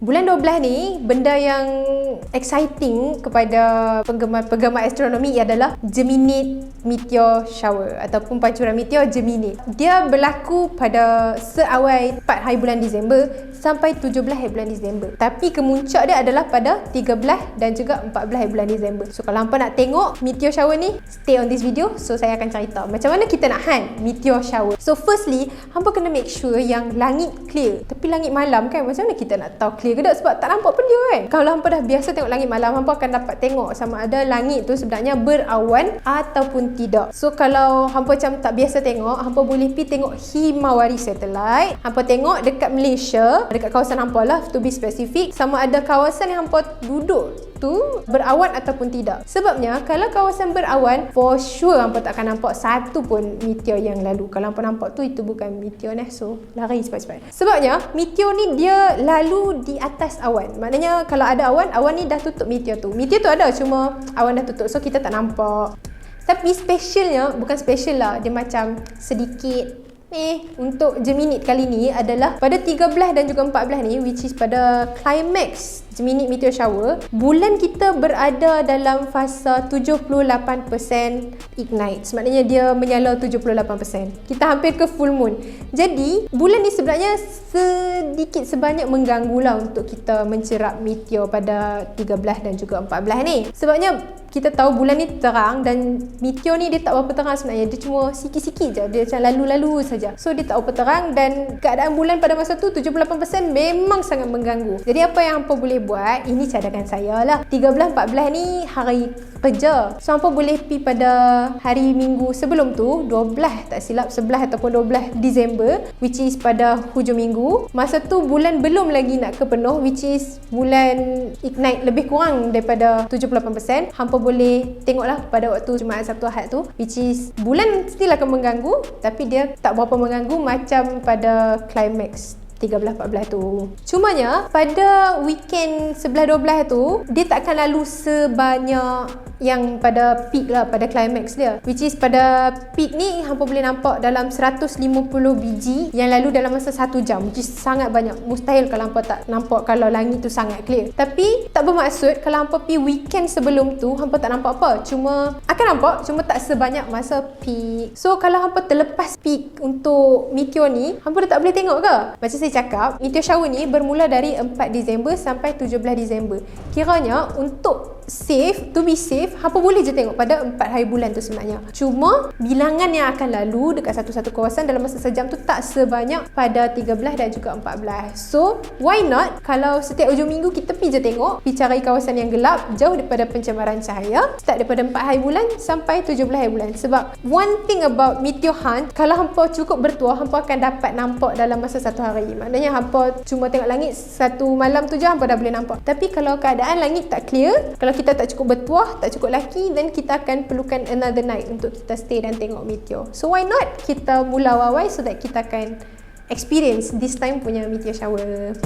Bulan 12 ni, benda yang exciting kepada penggemar astronomi adalah Geminid Meteor Shower ataupun pancuran meteor Geminid. Dia berlaku pada seawal 4 hari bulan Disember sampai 17 hari bulan Disember. Tapi kemuncak dia adalah pada 13 dan juga 14 hari bulan Disember. So kalau hampa nak tengok meteor shower ni, stay on this video. So saya akan cerita macam mana kita nak meteor shower. So firstly, hampa kena make sure yang langit clear. Tapi langit malam kan, macam mana kita nak tahu clear ke tak? Sebab tak nampak pun dia kan. Kalau hampa dah biasa tengok langit malam, hampa akan dapat tengok sama ada langit tu sebenarnya berawan ataupun tidak. So kalau hampa macam tak biasa tengok, hampa boleh pergi tengok Himawari Satellite. Hampa tengok dekat Malaysia, dekat kawasan hampa lah, to be specific, sama ada kawasan yang hampa duduk tu berawan ataupun tidak. Sebabnya kalau kawasan berawan, for sure hampa tak akan nampak satu pun meteor yang lalu. Kalau hampa nampak tu, itu bukan meteor nih. So lari cepat-cepat. Sebabnya meteor ni dia lalu di atas awan. Maknanya kalau ada awan, awan ni dah tutup meteor tu. Meteor tu ada, cuma awan dah tutup, so kita tak nampak. Tapi specialnya, bukan special lah, dia macam sedikit untuk Geminid kali ni adalah pada 13 dan juga 14 ni, which is pada climax Geminid Meteor Shower, bulan kita berada dalam fasa 78% ignite. Maknanya dia menyala 78%. Kita hampir ke full moon. Jadi bulan ni sebenarnya sedikit sebanyak mengganggu lah untuk kita mencerap meteor pada 13 dan juga 14 ni. Sebabnya kita tahu bulan ni terang dan meteor ni dia tak berapa terang sebenarnya. Dia cuma sikit-sikit je. Dia macam lalu-lalu saja. So dia tak berapa terang dan keadaan bulan pada masa tu 78% memang sangat mengganggu. Jadi apa yang hampa boleh buat, ini cadangan saya lah. 13-14 ni hari kerja. So hampa boleh pergi pada hari minggu sebelum tu, 12 tak silap, 11 ataupun 12 Disember, which is pada hujung minggu. Masa tu bulan belum lagi nak ke penuh, which is bulan ignite lebih kurang daripada 78%. Hampa boleh tengoklah pada waktu Jumaat, Sabtu, Ahad tu, which is bulan still akan mengganggu, tapi dia tak berapa mengganggu macam pada climax 13-14 tu. Cumanya pada weekend 11-12 tu, dia tak akan lalu sebanyak yang pada peak lah, pada climax dia, which is pada peak ni hampa boleh nampak dalam 150 biji yang lalu dalam masa 1 jam, which is sangat banyak. Mustahil kalau hampa tak nampak kalau langit tu sangat clear. Tapi tak bermaksud kalau hampa pergi weekend sebelum tu hampa tak nampak apa, cuma akan nampak, cuma tak sebanyak masa peak. So kalau hampa terlepas peak untuk meteor ni, hampa dah tak boleh tengok ke? Macam saya cakap, meteor shower ni bermula dari 4 Disember sampai 17 Disember. Kiranya untuk to be safe, hampa boleh je tengok pada 4 hari bulan tu sebenarnya. Cuma bilangan yang akan lalu dekat satu-satu kawasan dalam masa sejam tu tak sebanyak pada 13 dan juga 14. So why not kalau setiap hujung minggu kita pergi je tengok, pergi cari kawasan yang gelap, jauh daripada pencemaran cahaya, start daripada 4 hari bulan sampai 17 hari bulan. Sebab one thing about meteor hunt, kalau hampa cukup bertuah, hampa akan dapat nampak dalam masa 1 hari. Maknanya hampa cuma tengok langit satu malam tu je, hampa dah boleh nampak. Tapi kalau keadaan langit tak clear, kalau kita tak cukup bertuah, tak cukup laki, then kita akan perlukan another night untuk kita stay dan tengok meteor. So why not kita mula awal so that kita akan experience this time punya meteor shower.